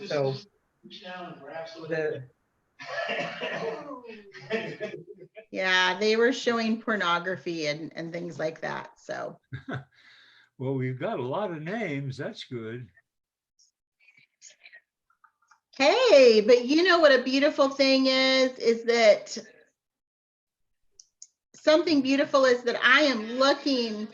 So the Yeah, they were showing pornography and things like that. So, Well, we've got a lot of names. That's good. hey, but you know what a beautiful thing is that something beautiful is that I am looking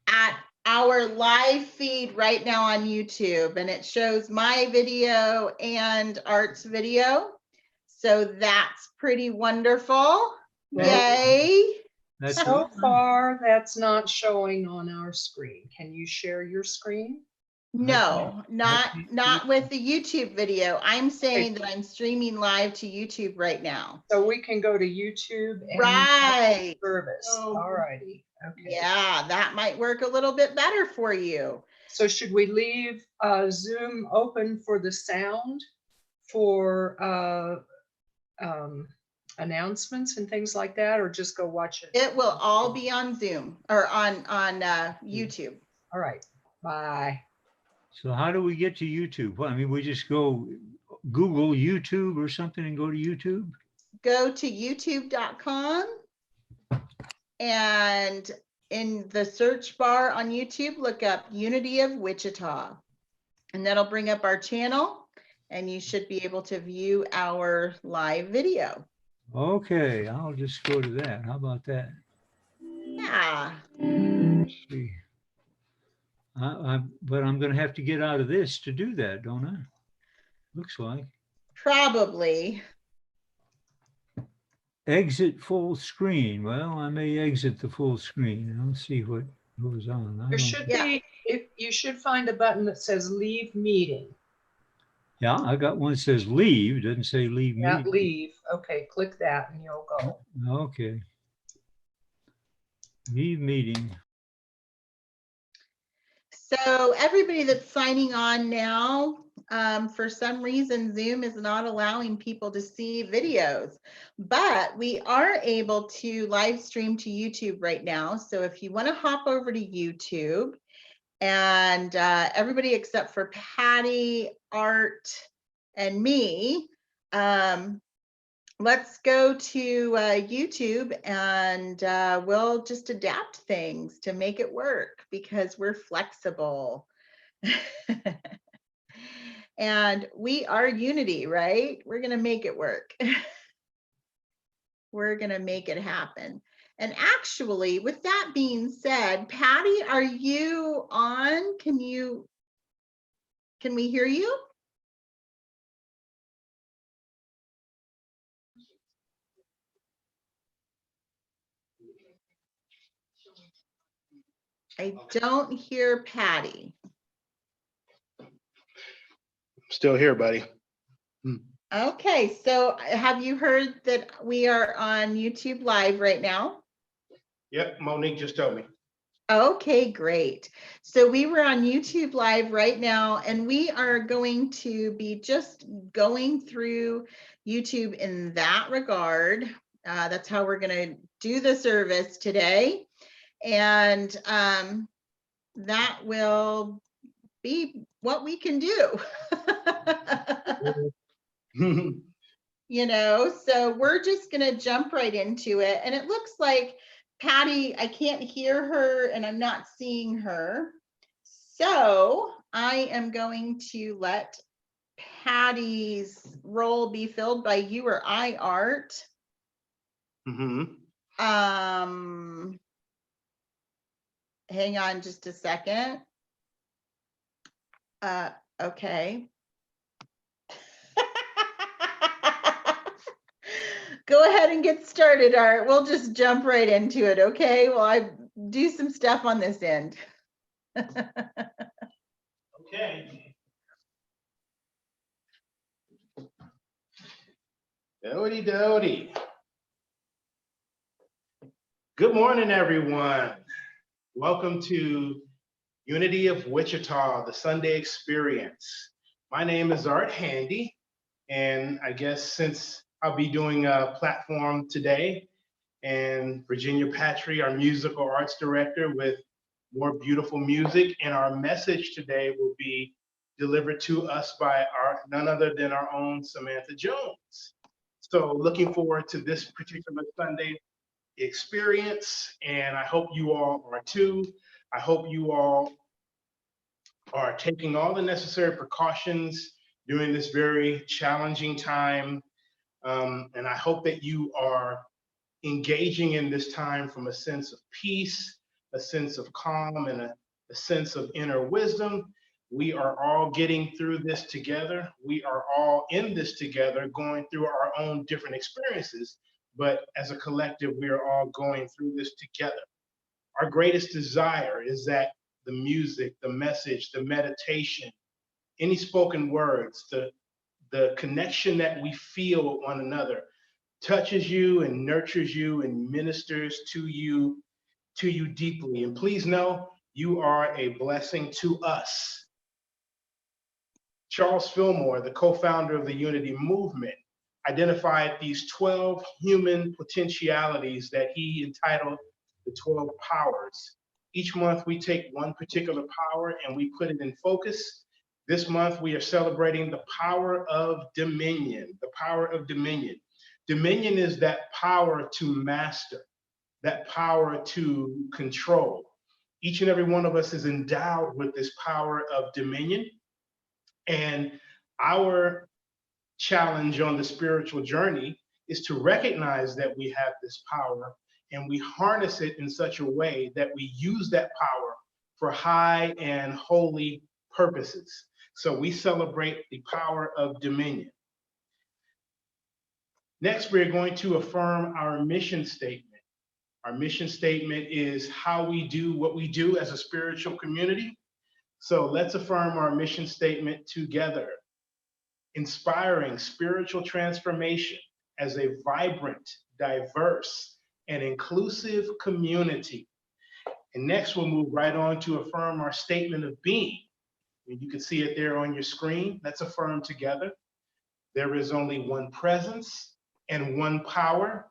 at our live feed right now on YouTube, and it shows my video and Art's video. So that's pretty wonderful. Yay. That's so good. far, that's not showing on our screen. Can you share your screen? No, not can't- with the YouTube video. I'm saying that I'm streaming live to YouTube right now. So we can go to YouTube and Right. service. All righty. Okay. Yeah, that might work a little bit better for you. So should we leave Zoom open for the sound for announcements and things like that, or just go watch it? It will all be on Zoom or on YouTube. All right. Bye. So how do we get to YouTube? Well, I mean, we just go Google YouTube or something and go to YouTube? Go to youtube.com and in the search bar on YouTube, look up Unity of Wichita, and that'll bring up our channel, and you should be able to view our live video. Okay, I'll just go to that. How about that? Yeah. Let's see. But I'm going to have to get out of this to do that, don't I? Looks like. Probably. Exit full screen. Well, I may exit the full screen. I'll see what goes on. There should be, if you should find a button that says leave meeting. Yeah, I got one that says leave. It doesn't say leave Yeah, meeting. leave. Okay, click that and you'll go. Okay. Leave meeting. So everybody that's signing on now, for some reason, Zoom is not allowing people to see videos, but we are able to live stream to YouTube right now. So if you want to hop over to YouTube, and everybody except for Patty, Art, and me, let's go to YouTube, and we'll just adapt things to make it work because we're flexible. And we are Unity, right? We're going to make it work. We're going to make it happen. And actually, with that being said, Patty, are you on? Can we hear you? I don't hear Patty. Still here, buddy. Okay, so have you heard that we are on YouTube Live right now? Yep, Monique just told me. Okay, great. So we were on YouTube Live right now, and we are going to be just going through YouTube in that regard. That's how we're going to do the service today. And that will be what we can do. You know, so we're just going to jump right into it. And it looks like Patty, I can't hear her and I'm not seeing her. So I am going to let Patty's role be filled by you or I, Art. Hang on just a second. Okay. Go ahead and get started, Art. We'll just jump right into it, okay? Well, I do some stuff on this end. Okay. Doty doty. Good morning, everyone. Welcome to Unity of Wichita, the Sunday Experience. My name is Art Handy, and I guess since I'll be doing a platform today, and Virginia Patry, our musical arts director, with more beautiful music, and our message today will be delivered to us by none other than our own Samantha Jones. So looking forward to this particular Sunday experience, and I hope you all are too. I hope you all are taking all the necessary precautions during this very challenging time. And I hope that you are engaging in this time from a sense of peace, a sense of calm, and a sense of inner wisdom. We are all getting through this together. We are all in this together, going through our own different experiences, but as a collective, we are all going through this together. Our greatest desire is that the music, the message, the meditation, any spoken words, the connection that we feel with one another touches you and nurtures you and ministers to you deeply. And please know you are a blessing to us. Charles Fillmore, the co-founder of the Unity Movement, identified these 12 human potentialities that he entitled the 12 powers. Each month we take one particular power and we put it in focus. This month we are celebrating the power of dominion, the power of dominion. Dominion is that power to master, that power to control. Each and every one of us is endowed with this power of dominion. And our challenge on the spiritual journey is to recognize that we have this power and we harness it in such a way that we use that power for high and holy purposes. So we celebrate the power of dominion. Next, we're going to affirm our mission statement. Our mission statement is how we do what we do as a spiritual community. So let's affirm our mission statement together. Inspiring spiritual transformation as a vibrant, diverse, and inclusive community. And next, we'll move right on to affirm our statement of being. And you can see it there on your screen. Let's affirm together. There is only one presence and one power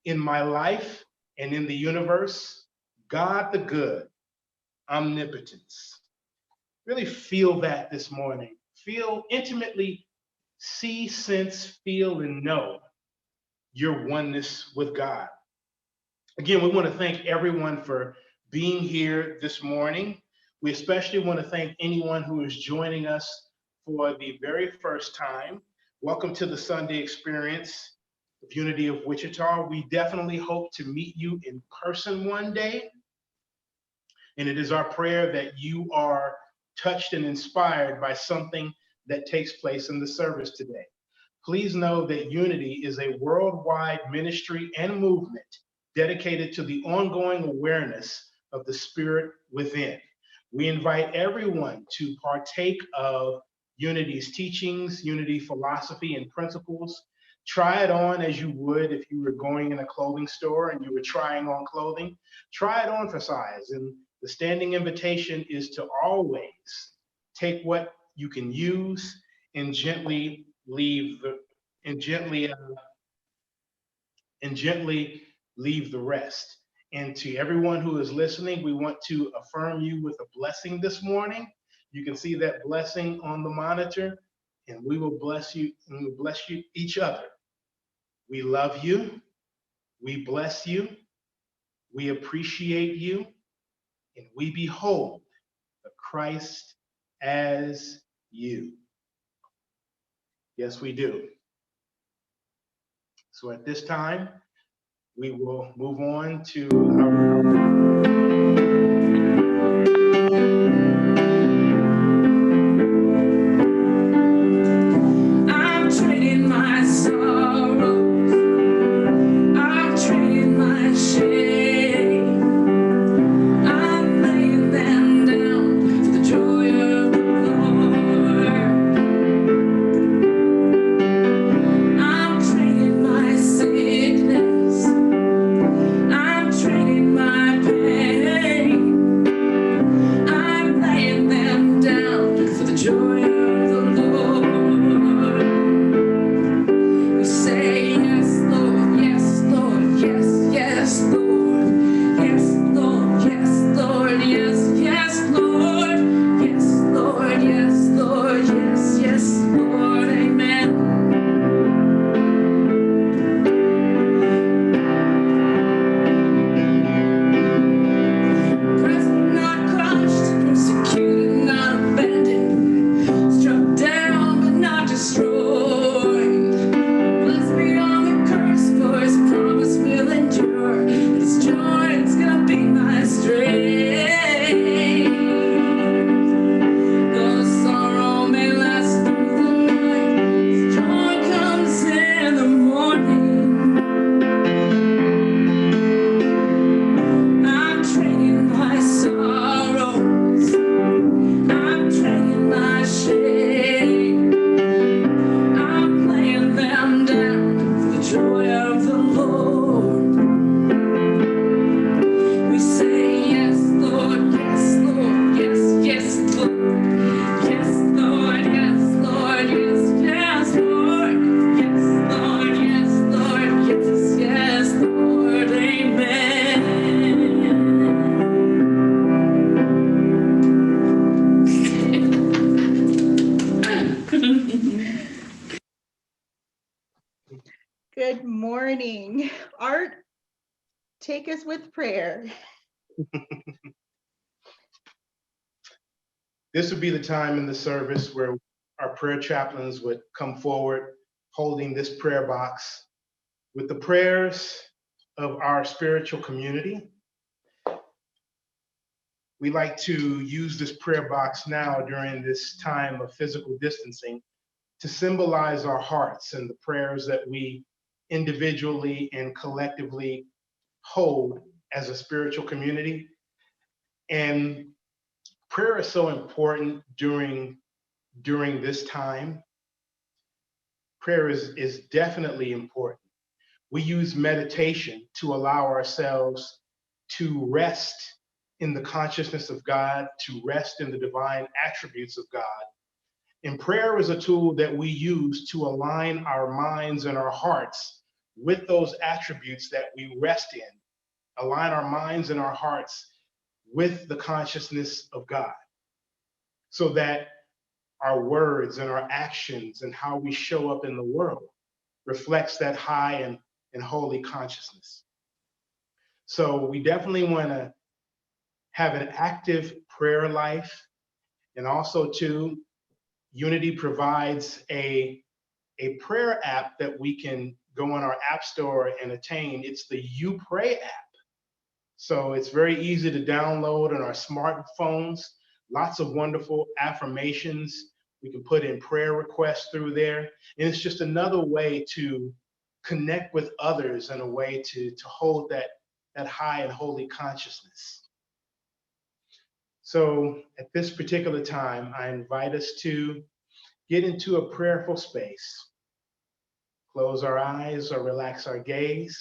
in my life and in the universe, God the good, omnipotence. Really feel that this morning. Feel intimately, see, sense, feel, and know your oneness with God. Again, we want to thank everyone for being here this morning. We especially want to thank anyone who is joining us for the very first time. Welcome to the Sunday Experience of Unity of Wichita. We definitely hope to meet you in person one day. And it is our prayer that you are touched and inspired by something that takes place in the service today. Please know that Unity is a worldwide ministry and movement dedicated to the ongoing awareness of the spirit within. We invite everyone to partake of Unity's teachings, Unity philosophy and principles. Try it on as you would if you were going in a clothing store and you were trying on clothing. Try it on for size. And the standing invitation is to always take what you can use and gently leave the rest. And to everyone who is listening, we want to affirm you with a blessing this morning. You can see that blessing on the monitor, and we will bless you and we bless you each other. We love you. We bless you. We appreciate you. And we behold the Christ as you. Yes, we do. So at this time, we will move on to our I'm trading my Good morning. Art, take us with prayer. This would be the time in the service where our prayer chaplains would come forward holding this prayer box with the prayers of our spiritual community. We like to use this prayer box now during this time of physical distancing to symbolize our hearts and the prayers that we individually and collectively hold as a spiritual community. And prayer is so important during this time. Prayer is definitely important. We use meditation to allow ourselves to rest in the consciousness of God, to rest in the divine attributes of God. And prayer is a tool that we use to align our minds and our hearts with those attributes that we rest in, align our minds and our hearts with the consciousness of God, so that our words and our actions and how we show up in the world reflects that high and holy consciousness. So we definitely want to have an active prayer life. And also too, Unity provides a prayer app that we can go on our app store and attain. It's the You Pray app. So it's very easy to download on our smartphones. Lots of wonderful affirmations. We can put in prayer requests through there. And it's just another way to connect with others in a way to hold that high and holy consciousness. So at this particular time, I invite us to get into a prayerful space. Close our eyes or relax our gaze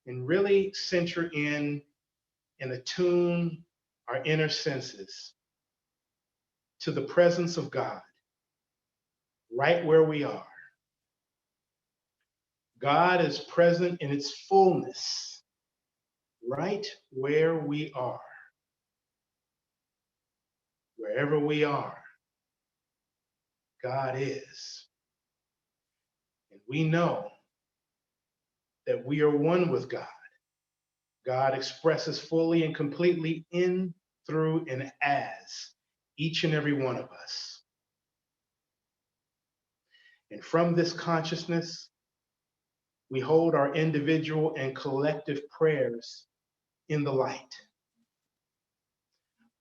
and really center in and attune our inner senses to the presence of God right where we are. God is present in its fullness right where we are. Wherever we are, God is. And we know that we are one with God. God expresses fully and completely in, through, and as each and every one of us. And from this consciousness, we hold our individual and collective prayers in the light.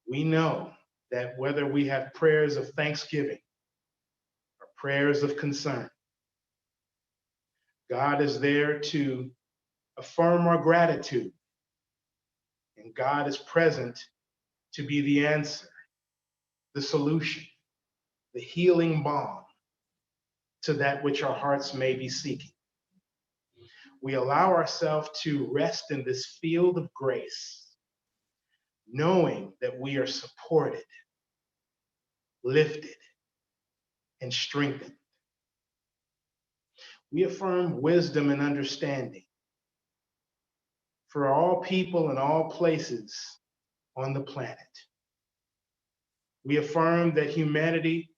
We know that whether we have prayers of thanksgiving or prayers of concern, God is there to affirm our gratitude. And God is present to be the answer, the solution, the healing balm to that which our hearts may be seeking. We allow ourselves to rest in this field of grace, knowing that we are supported, lifted, and strengthened. We affirm wisdom and understanding for all people and all places on the planet. We affirm that humanity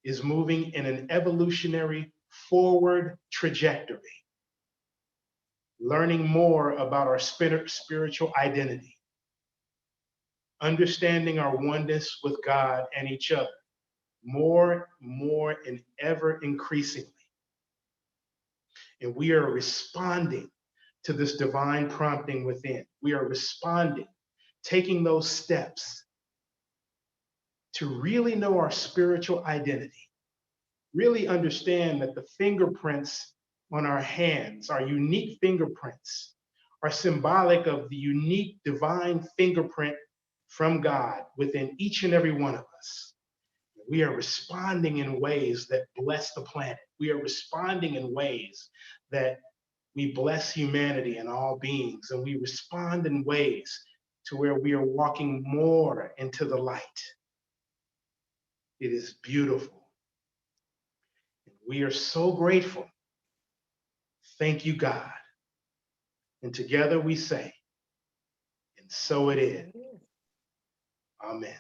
is moving in an evolutionary forward trajectory, learning more about our spiritual identity, understanding our oneness with God and each other more, and ever increasingly. And we are responding to this divine prompting within. We are responding, taking those steps to really know our spiritual identity, really understand that the fingerprints on our hands, our unique fingerprints, are symbolic of the unique divine fingerprint from God within each and every one of us. We are responding in ways that bless the planet. We are responding in ways that we bless humanity and all beings, and we respond in ways to where we are walking more into the light. It is beautiful. We are so grateful. Thank you, God. And together we say, and so it is. Amen.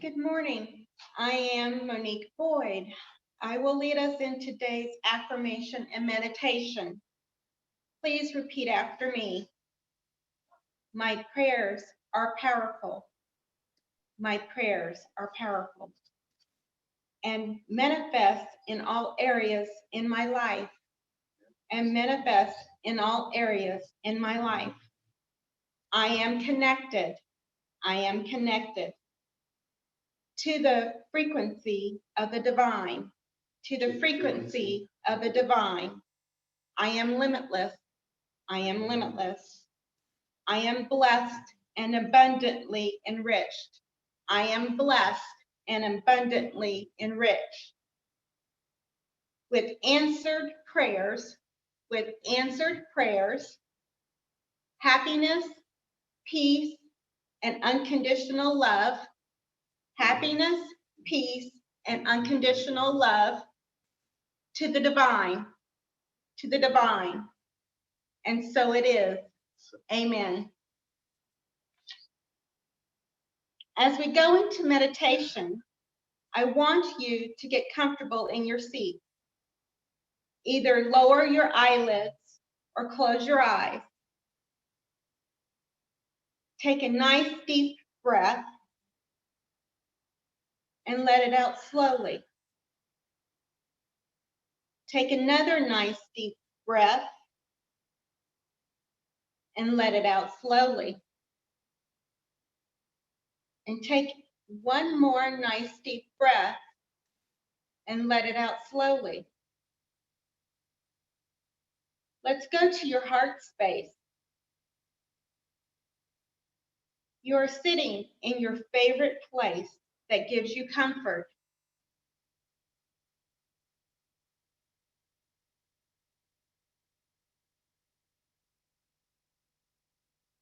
Good morning. I am Monique Boyd. I will lead us in today's affirmation and meditation. Please repeat after me. My prayers are powerful. My prayers are powerful and manifest in all areas in my life and manifest in all areas in my life. I am connected. I am connected to the frequency of the divine, to the frequency of the divine. I am limitless. I am limitless. I am blessed and abundantly enriched. I am blessed and abundantly enriched. With answered prayers, happiness, peace, and unconditional love, happiness, peace, and unconditional love to the divine, to the divine. And so it is. Amen. As we go into meditation, I want you to get comfortable in your seat. Either lower your eyelids or close your eyes. Take a nice deep breath and let it out slowly. Take another nice deep breath and let it out slowly. And take one more nice deep breath and let it out slowly. Let's go to your heart space. You're sitting in your favorite place that gives you comfort.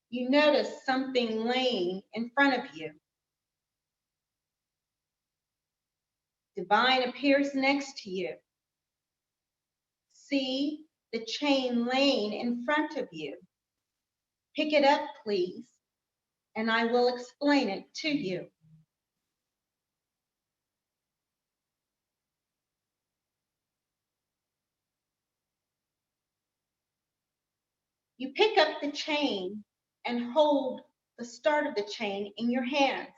You notice something laying in front of you. Divine appears next to you. See the chain laying in front of you. Pick it up, please, and I will explain it to you. You pick up the chain and hold the start of the chain in your hands.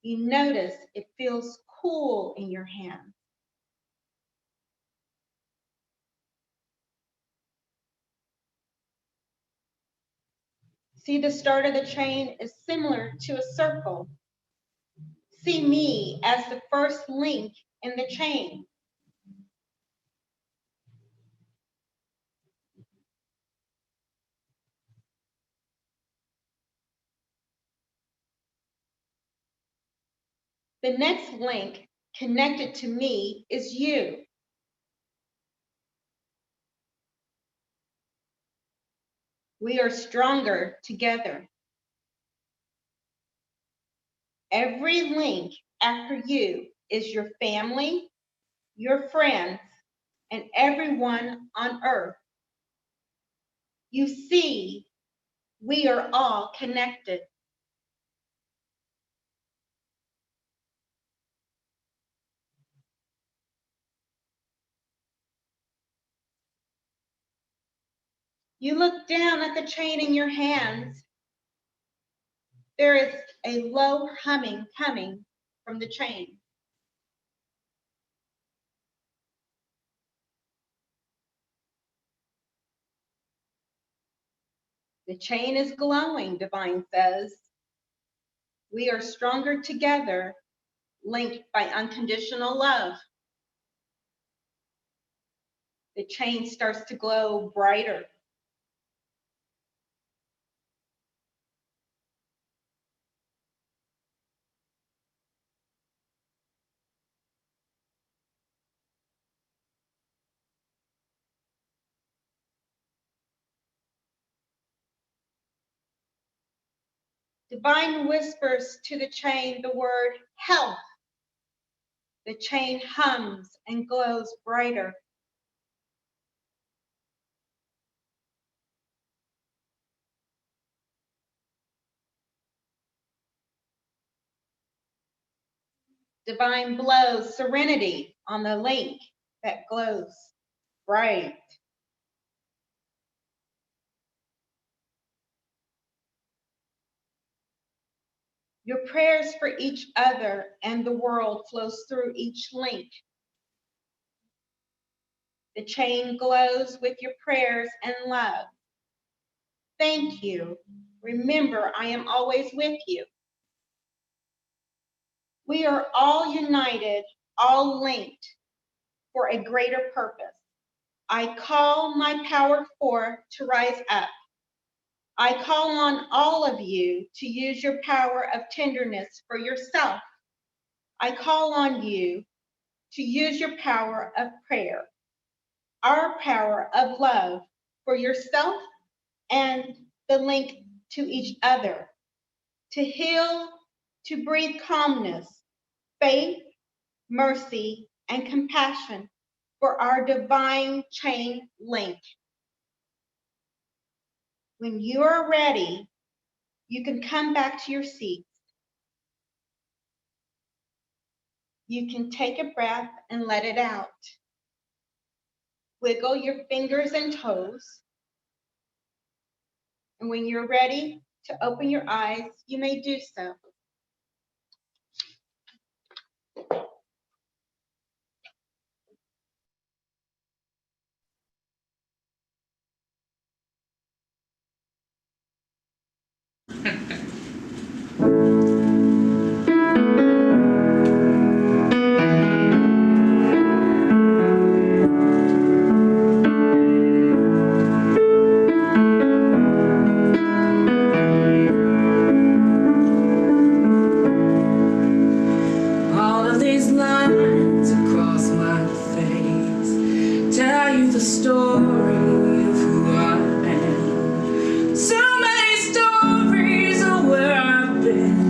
You notice it feels cool in your hands. See, the start of the chain is similar to a circle. See me as the first link in the chain. The next link connected to me is you. We are stronger together. Every link after you is your family, your friends, and everyone on earth. You see, we are all connected. You look down at the chain in your hands. There is a low humming coming from the chain. The chain is glowing, Divine says. We are stronger together, linked by unconditional love. The chain starts to glow brighter. Divine whispers to the chain the word health. The chain hums and glows brighter. Divine blows serenity on the link that glows bright. Your prayers for each other and the world flows through each link. The chain glows with your prayers and love. Thank you. Remember, I am always with you. We are all united, all linked for a greater purpose. I call my power forth to rise up. I call on all of you to use your power of tenderness for yourself. I call on you to use your power of prayer, our power of love for yourself and the link to each other, to heal, to breathe calmness, faith, mercy, and compassion for our divine chain link. When you are ready, you can come back to your seats. You can take a breath and let it out. Wiggle your fingers and toes. And when you're ready to open your eyes, you may do so. All of these lines across my face tell you the story of who I am. So many stories of where I've been.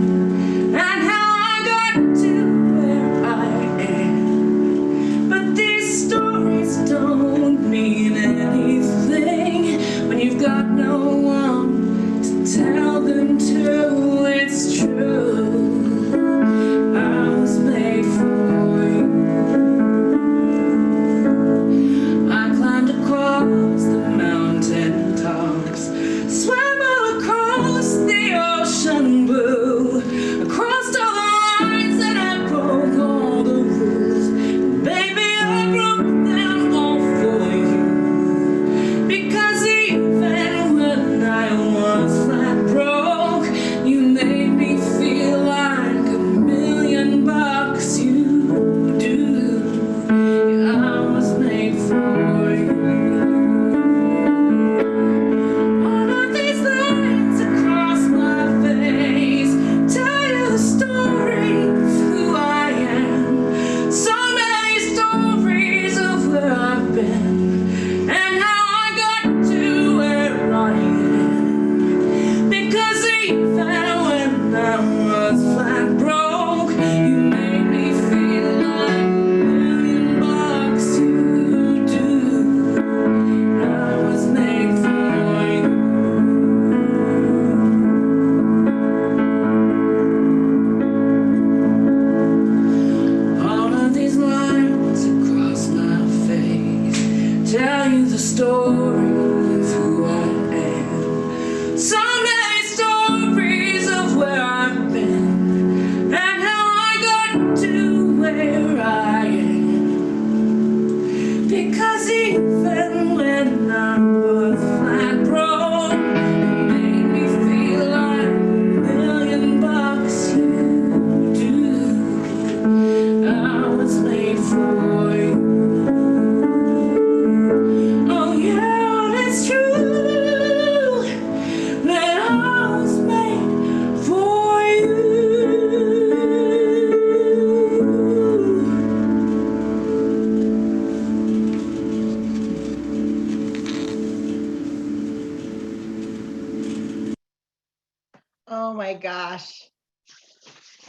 Oh my gosh.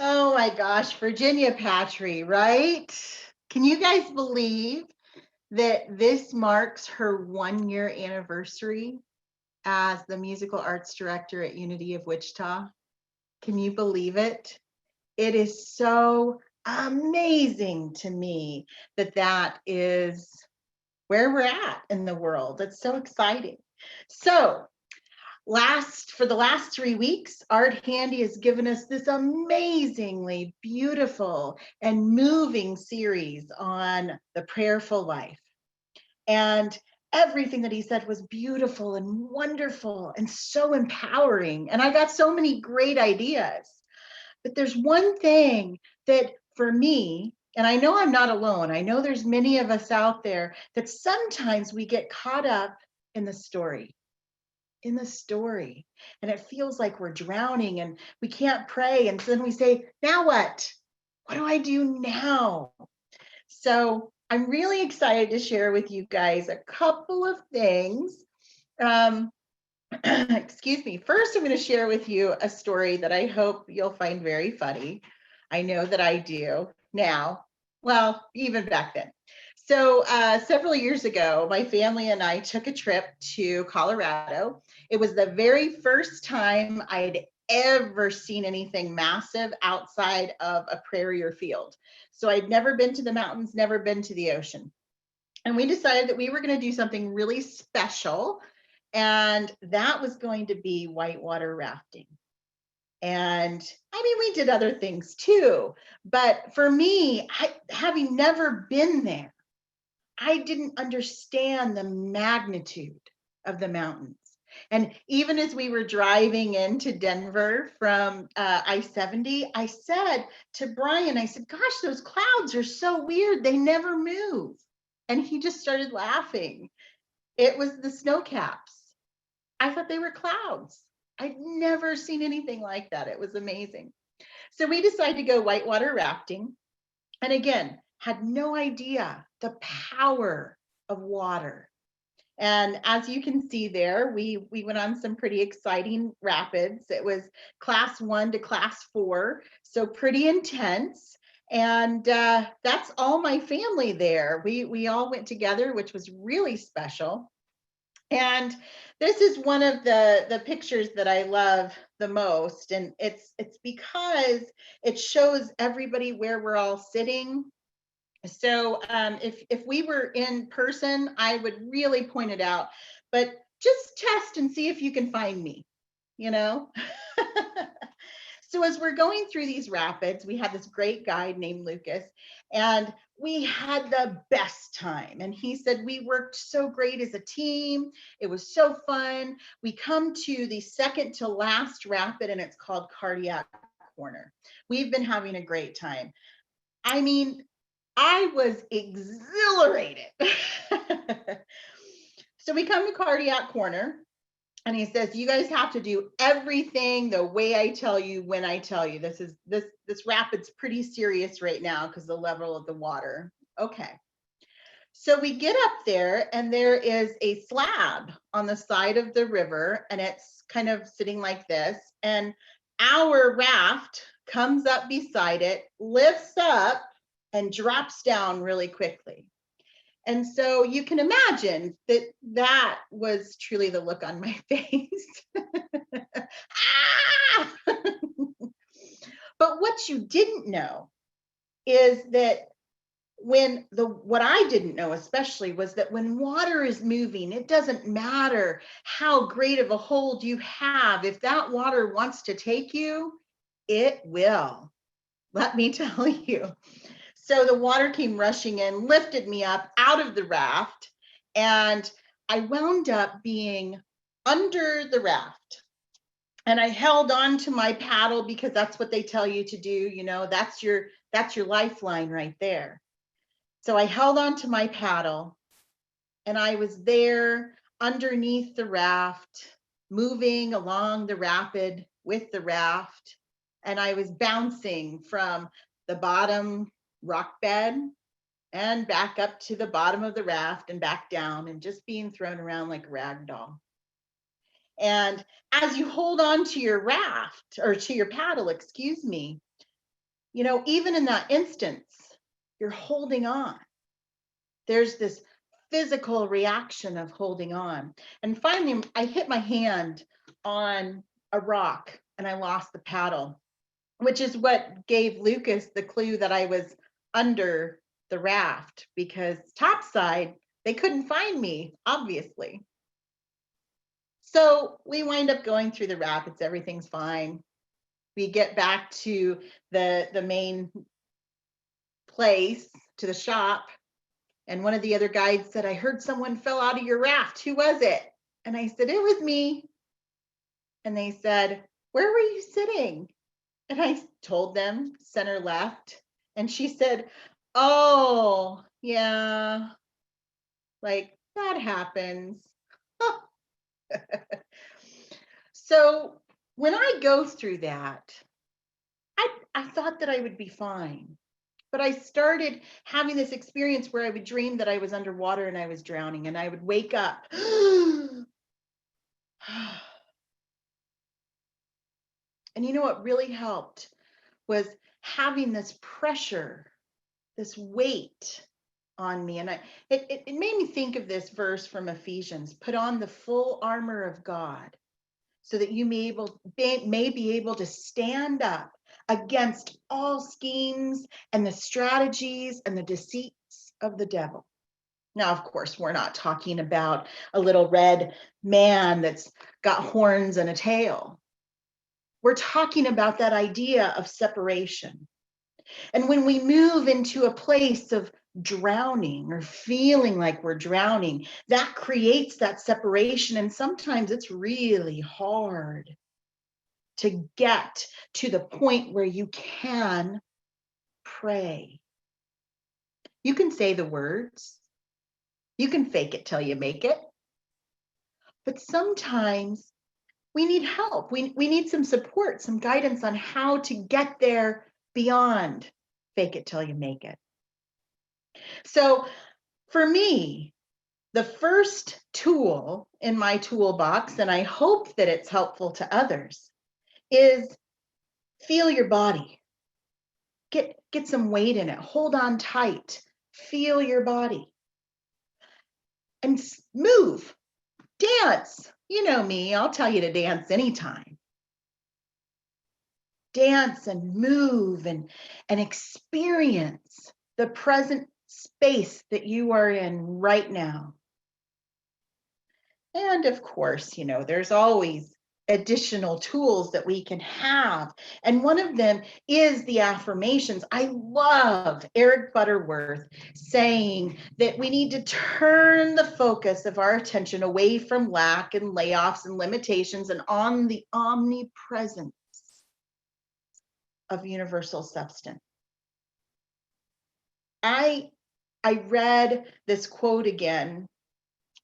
Oh my gosh, Virginia Patry, right? Can you guys believe that this marks her 1-year anniversary as the musical arts director at Unity of Wichita? Can you believe it? It is so amazing to me that that is where we're at in the world. It's so exciting. So for the last 3 weeks, Art Handy has given us this amazingly beautiful and moving series on the prayerful life. And everything that he said was beautiful and wonderful and so empowering. And I got so many great ideas. But there's one thing that for me, and I know I'm not alone, I know there's many of us out there that sometimes we get caught up in the story. And it feels like we're drowning and we can't pray. And so then we say, now what? What do I do now? So I'm really excited to share with you guys a couple of things. Excuse me. First, I'm going to share with you a story that I hope you'll find very funny. I know that I do now. Well, even back then. So several years ago, my family and I took a trip to Colorado. It was the very first time I had ever seen anything massive outside of a prairie or field. So I'd never been to the mountains, never been to the ocean. And we decided that we were going to do something really special. And that was going to be whitewater rafting. And I mean, we did other things too. But for me, having never been there, I didn't understand the magnitude of the mountains. And even as we were driving into Denver from I-70, I said to Brian, I said, gosh, those clouds are so weird. They never move. And he just started laughing. It was the snow caps. I thought they were clouds. I'd never seen anything like that. It was amazing. So we decided to go whitewater rafting. And again, had no idea the power of water. And as you can see there, we went on some pretty exciting rapids. It was class 1 to class 4, so pretty intense. And that's all my family there. We all went together, which was really special. And this is one of the pictures that I love the most. And it's because it shows everybody where we're all sitting. So if we were in person, I would really point it out, but just test and see if you can find me, you know? So as we're going through these rapids, we had this great guide named Lucas, and we had the best time. And he said, we worked so great as a team. It was so fun. We come to the second to last rapid, and it's called Cardiac Corner. We've been having a great time. I mean, I was exhilarated. So we come to Cardiac Corner, and he says, you guys have to do everything the way I tell you when I tell you. This rapid's pretty serious right now because the level of the water. Okay. So we get up there, and there is a slab on the side of the river, and it's kind of sitting like this. And our raft comes up beside it, lifts up, and drops down really quickly. And so you can imagine that was truly the look on my face. Ah! But what you didn't know is that what I didn't know especially was that when water is moving, it doesn't matter how great of a hold you have. If that water wants to take you, it will. Let me tell you. So the water came rushing in, lifted me up out of the raft, and I wound up being under the raft. And I held on to my paddle because that's what they tell you to do. You know, that's your lifeline right there. So I held on to my paddle, and I was there underneath the raft, moving along the rapid with the raft. And I was bouncing from the bottom rock bed and back up to the bottom of the raft and back down, and just being thrown around like a rag doll. And as you hold on to your raft or to your paddle, excuse me, you know, even in that instance, you're holding on. There's this physical reaction of holding on. And finally, I hit my hand on a rock and I lost the paddle, which is what gave Lucas the clue that I was under the raft, because topside, they couldn't find me, obviously. So we wind up going through the rapids, everything's fine. We get back to the main place, to the shop, and one of the other guides said, I heard someone fell out of your raft. Who was it? And I said, it was me. And they said, where were you sitting? And I told them center left. And she said, oh, yeah, like that happens. So when I go through that, I thought that I would be fine. But I started having this experience where I would dream that I was underwater and I was drowning, and I would wake up. And you know what really helped was having this pressure, this weight on me. And it made me think of this verse from Ephesians: put on the full armor of God so that you may be able to stand up against all schemes and the strategies and the deceits of the devil. Now, of course, we're not talking about a little red man that's got horns and a tail. We're talking about that idea of separation. And when we move into a place of drowning or feeling like we're drowning, that creates that separation. And sometimes it's really hard to get to the point where you can pray. You can say the words, you can fake it till you make it, but sometimes we need help. We need some support, some guidance on how to get there beyond fake it till you make it. So for me, the first tool in my toolbox, and I hope that it's helpful to others, is feel your body. Get some weight in it. Hold on tight. Feel your body. And move. Dance. You know me, I'll tell you to dance anytime. Dance and move and experience the present space that you are in right now. And of course, you know, there's always additional tools that we can have. And one of them is the affirmations. I love Eric Butterworth saying that we need to turn the focus of our attention away from lack and layoffs and limitations and on the omnipresence of universal substance. I read this quote again,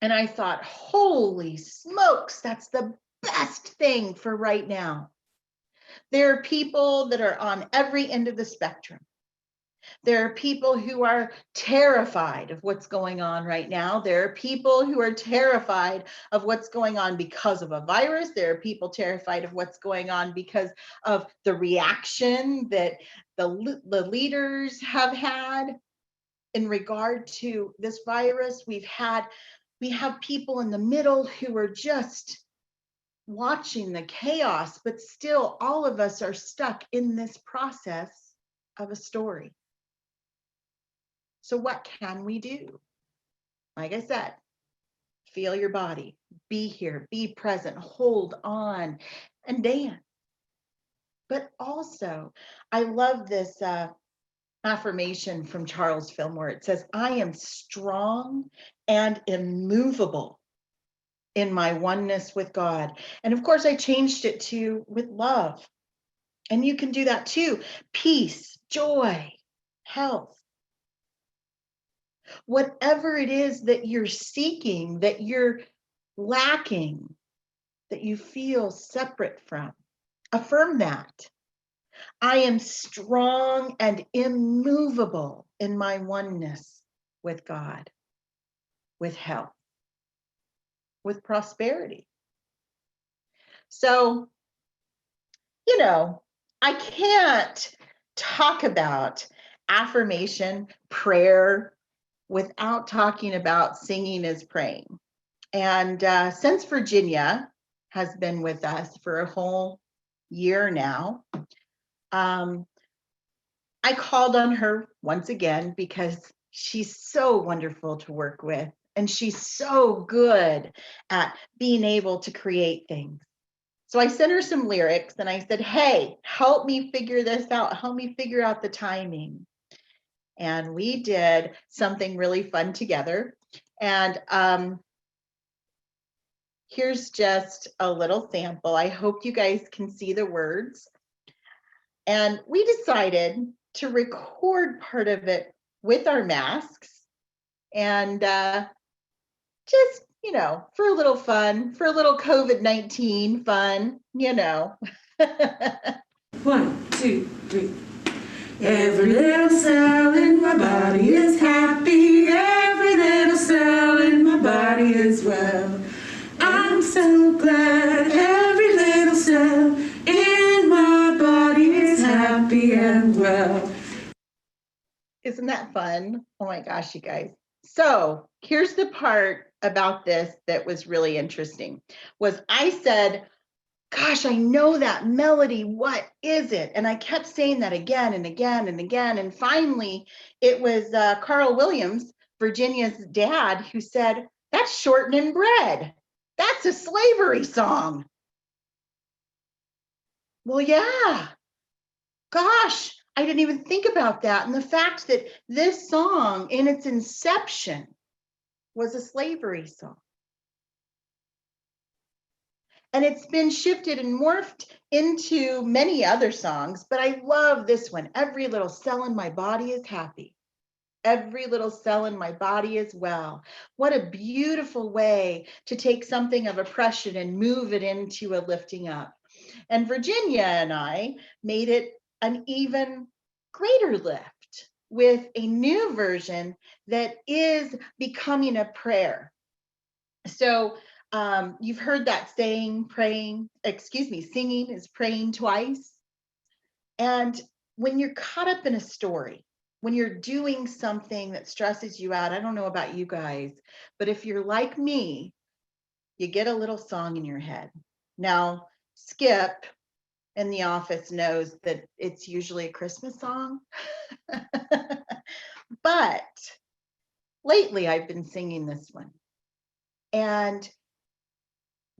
and I thought, holy smokes, that's the best thing for right now. There are people that are on every end of the spectrum. There are people who are terrified of what's going on right now. There are people who are terrified of what's going on because of a virus. There are people terrified of what's going on because of the reaction that the leaders have had in regard to this virus. We have people in the middle who are just watching the chaos, but still all of us are stuck in this process of a story. So what can we do? Like I said, feel your body, be here, be present, hold on, and dance. But also, I love this affirmation from Charles Fillmore. It says, I am strong and immovable in my oneness with God. And of course, I changed it to with love. And you can do that too. Peace, joy, health. Whatever it is that you're seeking, that you're lacking, that you feel separate from, affirm that. I am strong and immovable in my oneness with God, with health, with prosperity. So, you know, I can't talk about affirmation, prayer, without talking about singing is praying. And since Virginia has been with us for a whole year now, I called on her once again because she's so wonderful to work with. And she's so good at being able to create things. So I sent her some lyrics and I said, hey, help me figure this out. Help me figure out the timing. And we did something really fun together. And here's just a little sample. I hope you guys can see the words. And we decided to record part of it with our masks and just, you know, for a little fun, for a little COVID-19 fun, you know. 1, 2, 3. Every little cell in my body is happy. Every little cell in my body is well. I'm so glad every little cell in my body is happy and well. Isn't that fun? Oh my gosh, you guys. So here's the part about this that was really interesting, was I said, gosh, I know that melody. What is it? And I kept saying that again and again and again. And finally, it was Carl Williams, Virginia's dad, who said, that's shortening bread. That's a slavery song. Well, yeah. Gosh, I didn't even think about that. And the fact that this song in its inception was a slavery song. And it's been shifted and morphed into many other songs, but I love this one. Every little cell in my body is happy. Every little cell in my body is well. What a beautiful way to take something of oppression and move it into a lifting up. And Virginia and I made it an even greater lift with a new version that is becoming a prayer. So you've heard that saying, singing is praying twice. And when you're caught up in a story, when you're doing something that stresses you out, I don't know about you guys, but if you're like me, you get a little song in your head. Now, Skip in the office knows that it's usually a Christmas song. But lately I've been singing this one. And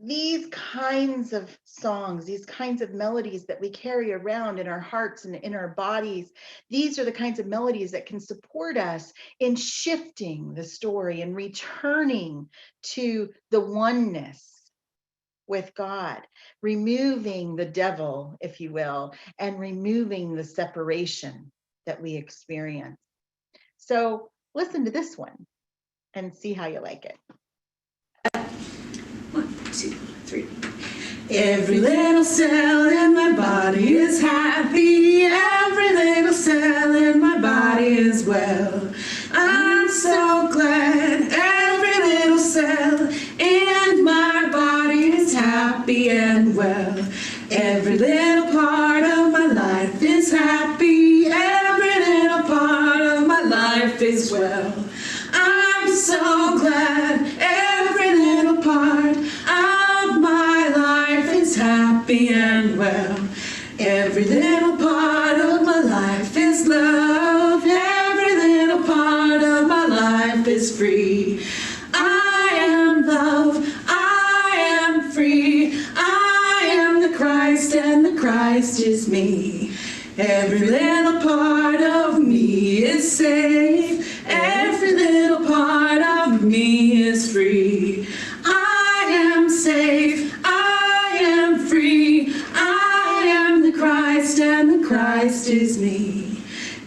these kinds of songs, these kinds of melodies that we carry around in our hearts and in our bodies, these are the kinds of melodies that can support us in shifting the story and returning to the oneness with God, removing the devil, if you will, and removing the separation that we experience. So listen to this one and see how you like it. 1, 2, 3. Every little cell in my body is happy. Every little cell in my body is well. I'm so glad every little cell in my body is happy and well. Every little part of my life is happy. Every little part of my life is well. I'm so glad every little part of my life is happy and well. Every little part of my life is love. Every little part of my life is free. I am love. I am free. I am the Christ and the Christ is me. Every little part of me is safe. Every little part of me is free. I am safe. I am free. I am the Christ and the Christ is me.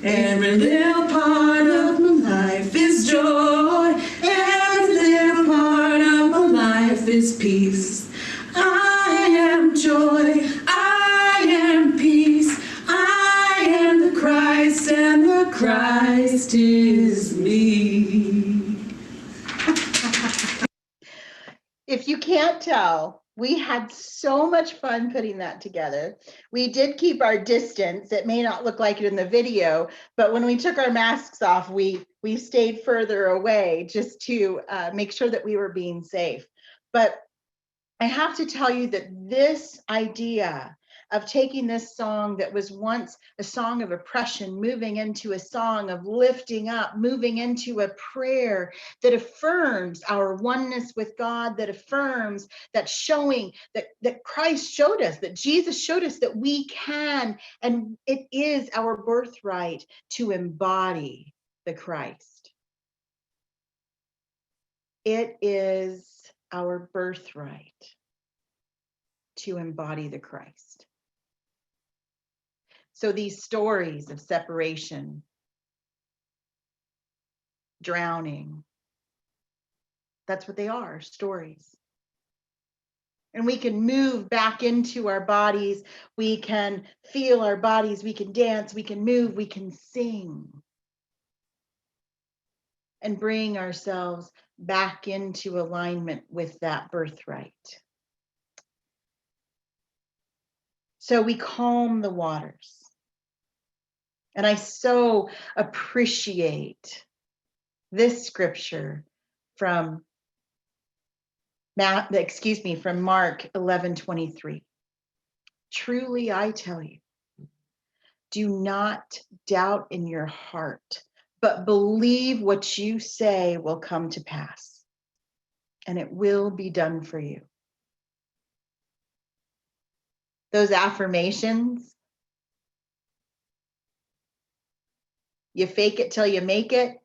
Every little part of my life is joy. Every little part of my life is peace. I am joy. I am peace. I am the Christ and the Christ is me. If you can't tell, We had so much fun putting that together. We did keep our distance. It may not look like it in the video, but when we took our masks off, we stayed further away just to make sure that we were being safe. But I have to tell you that this idea of taking this song that was once a song of oppression, moving into a song of lifting up, moving into a prayer that affirms our oneness with God, that affirms, that showing that Christ showed us, that Jesus showed us that we can, and it is our birthright to embody the Christ. It is our birthright to embody the Christ. So these stories of separation, drowning, that's what they are, stories. And we can move back into our bodies. We can feel our bodies. We can dance. We can move. We can sing. And bring ourselves back into alignment with that birthright. So we calm the waters. And I so appreciate this scripture from Mark 11:23. Truly I tell you, do not doubt in your heart, but believe what you say will come to pass, and it will be done for you. Those affirmations, you fake it till you make it.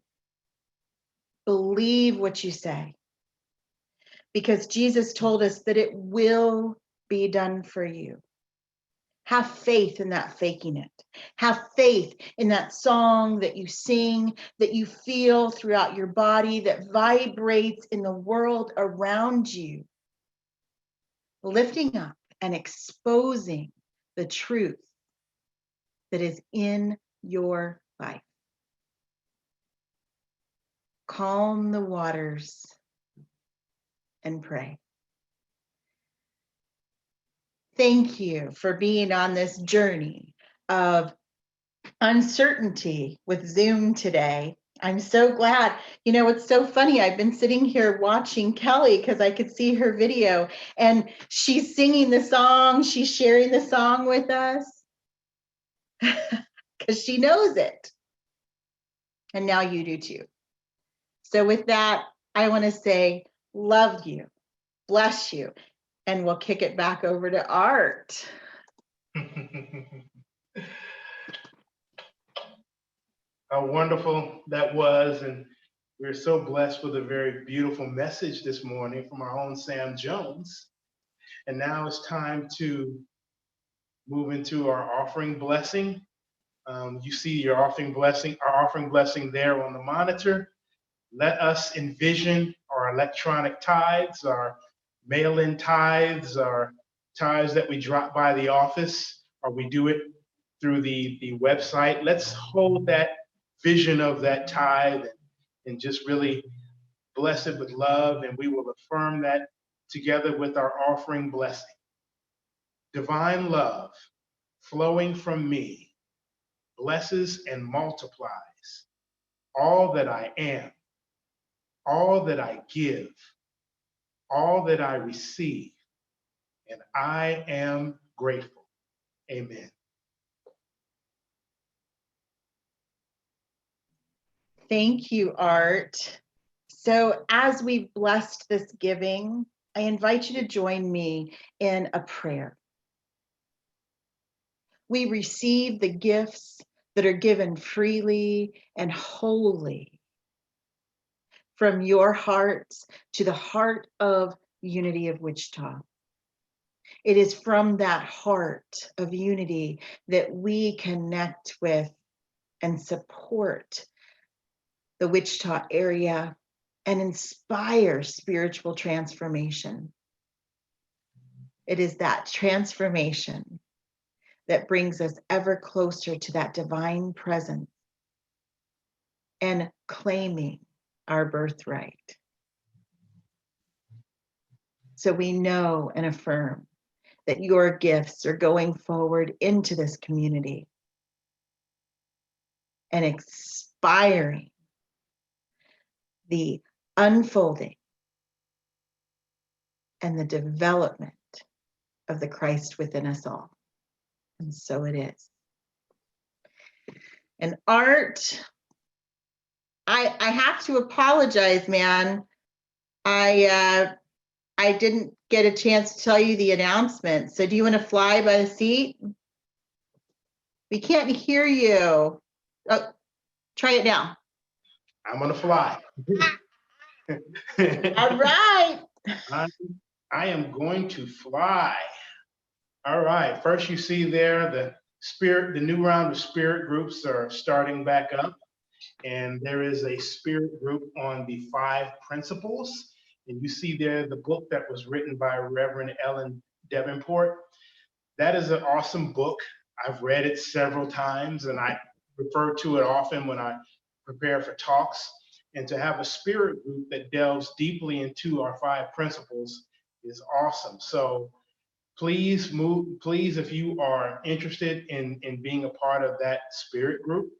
Believe what you say. Because Jesus told us that it will be done for you. Have faith in that faking it. Have faith in that song that you sing, that you feel throughout your body, that vibrates in the world around you. Lifting up and exposing the truth that is in your life. Calm the waters and pray. Thank you for being on this journey of uncertainty with Zoom today. I'm so glad. You know, it's so funny. I've been sitting here watching Kelly because I could see her video and she's singing the song. She's sharing the song with us because she knows it. And now you do too. So with that, I want to say, love you, bless you, and we'll kick it back over to Art. How wonderful that was. And we're so blessed with a very beautiful message this morning from our own Sam Jones. And now it's time to move into our offering blessing. You see your offering blessing, our offering blessing there on the monitor. Let us envision our electronic tithes, our mail-in tithes, our tithes that we drop by the office, or we do it through the website. Let's hold that vision of that tithe and just really bless it with love, and we will affirm that together with our offering blessing. Divine love flowing from me blesses and multiplies all that I am, all that I give, all that I receive, and I am grateful. Amen. Thank you, Art. So as we blessed this giving, I invite you to join me in a prayer. We receive the gifts that are given freely and wholly from your hearts to the heart of Unity of Wichita. It is from that heart of unity that we connect with and support the Wichita area and inspire spiritual transformation. It is that transformation that brings us ever closer to that divine presence and claiming our birthright. So we know and affirm that your gifts are going forward into this community and inspiring the unfolding and the development of the Christ within us all. And so it is. And Art, I have to apologize, man. I didn't get a chance to tell you the announcement. So do you want to fly by the seat? We can't hear you. Oh, try it now. I'm gonna fly. All right. I am going to fly. All right, first you see there the new round of spirit groups are starting back up. And there is a spirit group on the 5 principles. And you see there the book that was written by Reverend Ellen Davenport. That is an awesome book. I've read it several times and I refer to it often when I prepare for talks. And to have a spirit group that delves deeply into our 5 principles is awesome. So please, if you are interested in being a part of that spirit group,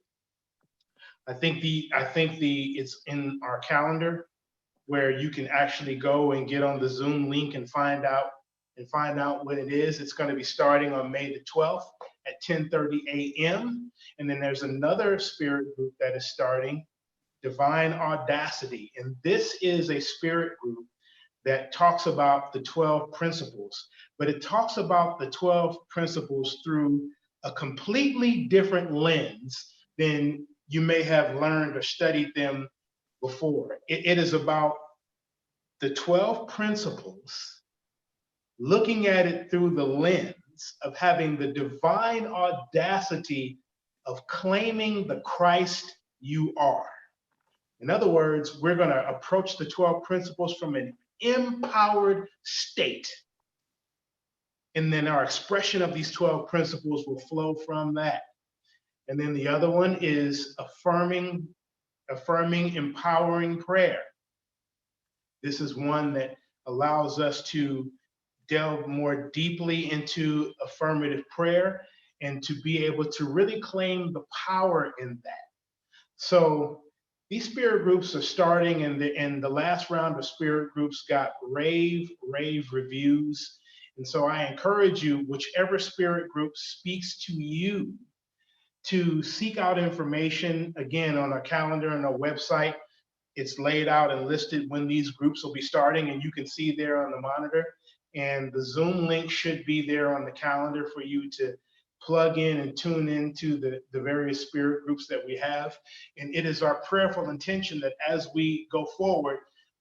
I think it's in our calendar where you can actually go and get on the Zoom link and find out what it is. It's going to be starting on May the 12th at 10:30 a.m. And then there's another spirit group that is starting, Divine Audacity. And this is a spirit group that talks about the 12 principles, but it talks about the 12 principles through a completely different lens than you may have learned or studied them before. It is about the 12 principles, looking at it through the lens of having the divine audacity of claiming the Christ you are. In other words, we're going to approach the 12 principles from an empowered state. And then our expression of these 12 principles will flow from that. And then the other one is affirming, empowering prayer. This is one that allows us to delve more deeply into affirmative prayer and to be able to really claim the power in that. So these spirit groups are starting, and the last round of spirit groups got rave reviews. And so I encourage you, whichever spirit group speaks to you, to seek out information. Again, on our calendar and our website, it's laid out and listed when these groups will be starting, and you can see there on the monitor. And the Zoom link should be there on the calendar for you to plug in and tune into the various spirit groups that we have. And it is our prayerful intention that as we go forward,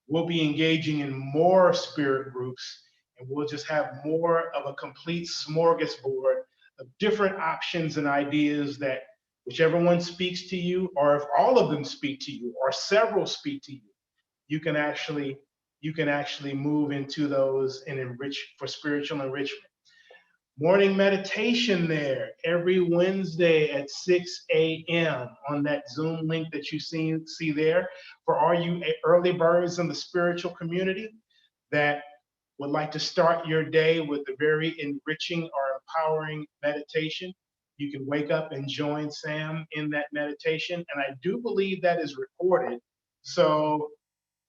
we'll be engaging in more spirit groups, and we'll just have more of a complete smorgasbord of different options and ideas that whichever one speaks to you, or if all of them speak to you, or several speak to you, you can actually move into those and enrich for spiritual enrichment. Morning meditation there every Wednesday at 6 a.m. on that Zoom link that you see there. For all you early birds in the spiritual community that would like to start your day with a very enriching or empowering meditation, you can wake up and join Sam in that meditation. And I do believe that is recorded. So,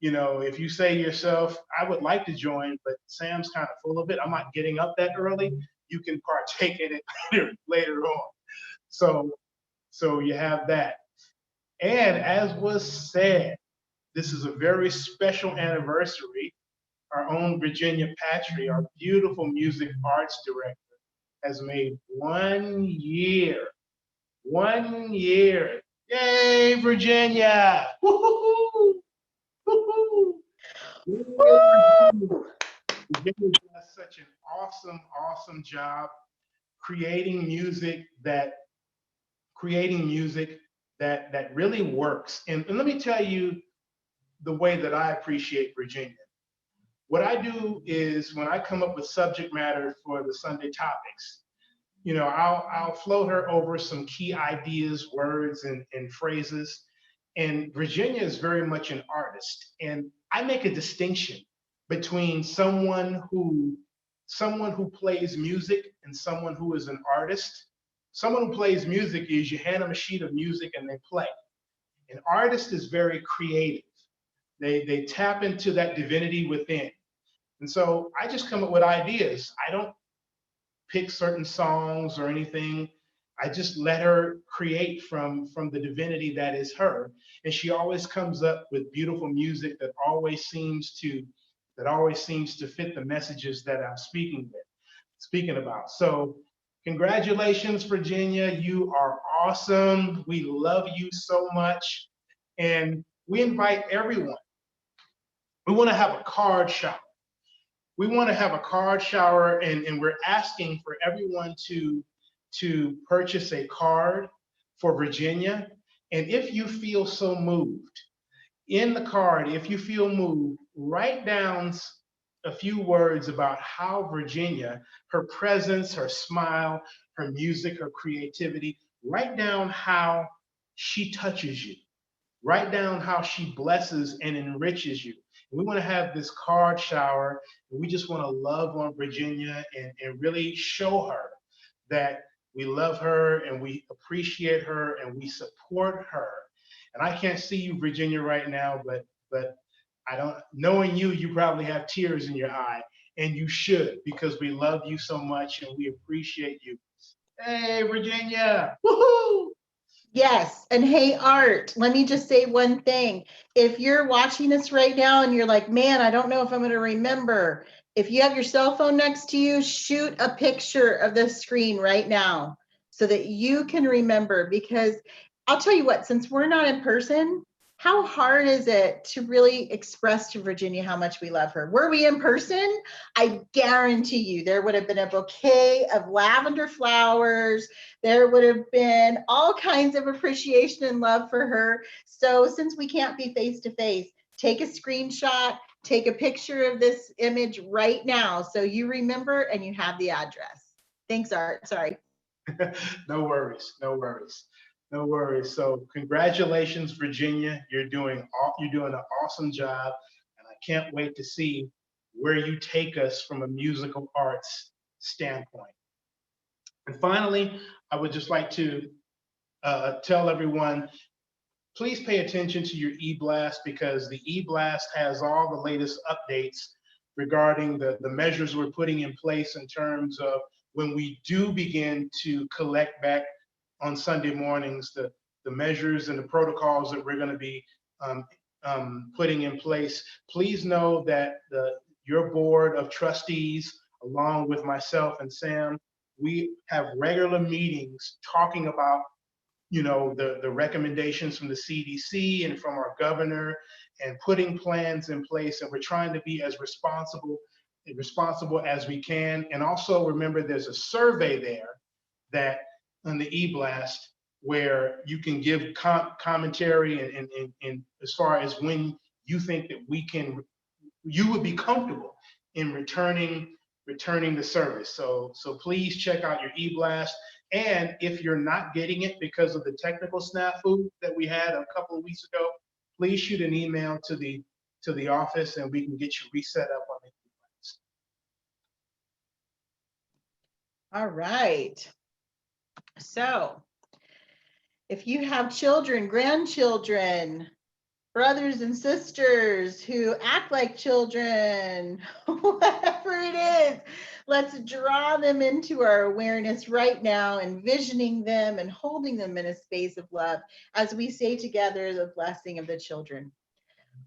you know, if you say to yourself, I would like to join, but Sam's kind of full of it, I'm not getting up that early, you can partake in it later on. So you have that. And as was said, this is a very special anniversary. Our own Virginia Patry, our beautiful music arts director, has made 1 year. 1 year. Yay, Virginia! Woo-hoo-hoo! Woo-hoo! Virginia does such an awesome job creating music that really works. And let me tell you the way that I appreciate Virginia. What I do is when I come up with subject matter for the Sunday topics, you know, I'll float her over some key ideas, words, and phrases. And Virginia is very much an artist. And I make a distinction between someone who plays music and someone who is an artist. Someone who plays music is you hand them a sheet of music and they play. An artist is very creative. They tap into that divinity within. And so I just come up with ideas. I don't pick certain songs or anything. I just let her create from the divinity that is her. And she always comes up with beautiful music that always seems to fit the messages that I'm speaking about. So congratulations, Virginia. You are awesome. We love you so much. And we invite everyone. We want to have a card shower. We want to have a card shower, and we're asking for everyone to purchase a card for Virginia. And if you feel so moved, in the card, if you feel moved, write down a few words about how Virginia, her presence, her smile, her music, her creativity, write down how she touches you. Write down how she blesses and enriches you. We want to have this card shower, and we just want to love on Virginia and really show her that we love her and we appreciate her and we support her. And I can't see you, Virginia, right now, but I don't, knowing you, you probably have tears in your eye, and you should, because we love you so much and we appreciate you. Hey, Virginia, woohoo! Yes. And hey, Art, let me just say one thing. If you're watching this right now and you're like, man, I don't know if I'm going to remember, if you have your cell phone next to you, shoot a picture of the screen right now so that you can remember. Because I'll tell you what, since we're not in person, how hard is it to really express to Virginia how much we love her? Were we in person, I guarantee you there would have been a bouquet of lavender flowers. There would have been all kinds of appreciation and love for her. So since we can't be face to face, take a screenshot, take a picture of this image right now so you remember and you have the address. Thanks, Art. Sorry. No worries, no worries. No worries. So congratulations, Virginia. You're doing an awesome job, and I can't wait to see where you take us from a musical arts standpoint. And finally, I would just like to tell everyone, please pay attention to your eBlast, because the eBlast has all the latest updates regarding the measures we're putting in place in terms of when we do begin to collect back on Sunday mornings, the measures and the protocols that we're going to be putting in place. Please know that your board of trustees, along with myself and Sam, we have regular meetings talking about, the recommendations from the CDC and from our governor, and putting plans in place. And we're trying to be as responsible as we can. And also remember, there's a survey there that on the eBlast where you can give commentary and as far as when you think that you would be comfortable in returning the service. So please check out your eBlast. And if you're not getting it because of the technical snafu that we had a couple of weeks ago, please shoot an email to the office and we can get you reset up on the eBlast. All right. So if you have children, grandchildren, brothers and sisters who act like children, whatever it is, let's draw them into our awareness right now, envisioning them and holding them in a space of love as we say together the blessing of the children.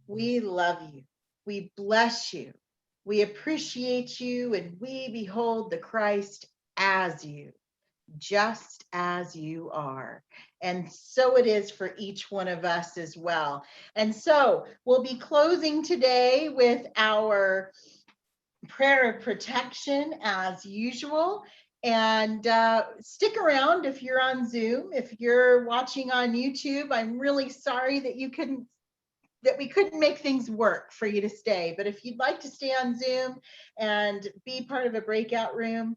We love you. We bless you. We appreciate you, and we behold the Christ as you, just as you are. And so it is for each one of us as well. And so we'll be closing today with our prayer of protection as usual. And stick around if you're on Zoom. If you're watching on YouTube, I'm really sorry that we couldn't make things work for you to stay. But if you'd like to stay on Zoom and be part of a breakout room,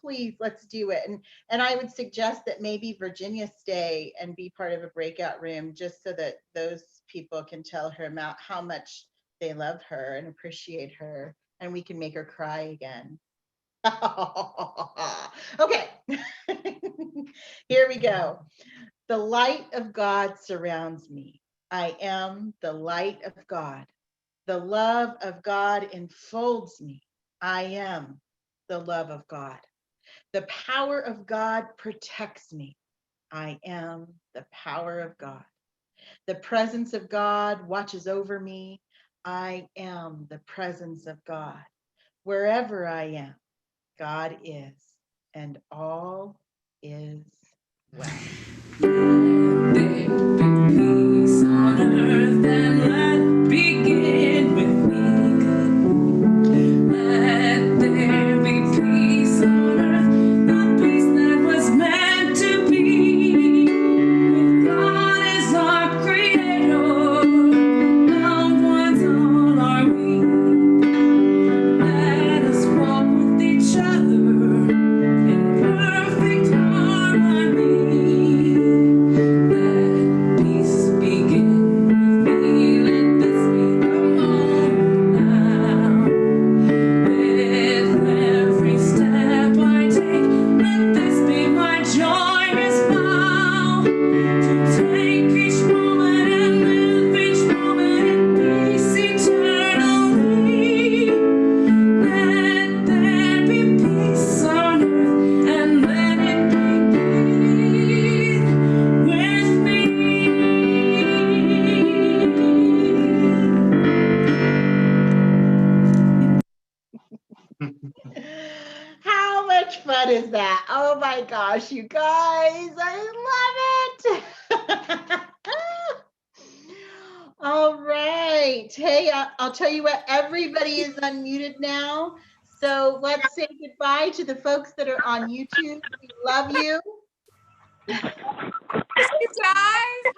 please, let's do it. And I would suggest that maybe Virginia stay and be part of a breakout room, just so that those people can tell her about how much they love her and appreciate her, and we can make her cry again. Okay, here we go. The light of God surrounds me. I am the light of God. The love of God enfolds me. I am the love of God. The power of God protects me. I am the power of God. The presence of God watches over me. I am the presence of God. Wherever I am, God is, and all is well. Let there be peace on earth, and let it begin with me. Let there be peace on earth, the peace that was meant to be. With God as our creator, loved ones all are we. Let us walk with each other in perfect harmony. Let peace begin with me. Let this be the moment now. With every step I take, let this be my joyous vow. To take each moment and live each moment in peace eternally. Let there be peace on earth, and let it begin with me. How much fun is that? Oh my gosh, you guys, I love it. All right. Hey, I'll tell you what, everybody is unmuted now. So let's say goodbye to the folks that are on YouTube. We love you. You guys.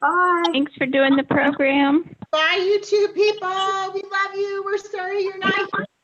Bye. Thanks for doing the program. Bye, YouTube people. We love you. We're sorry you're not here.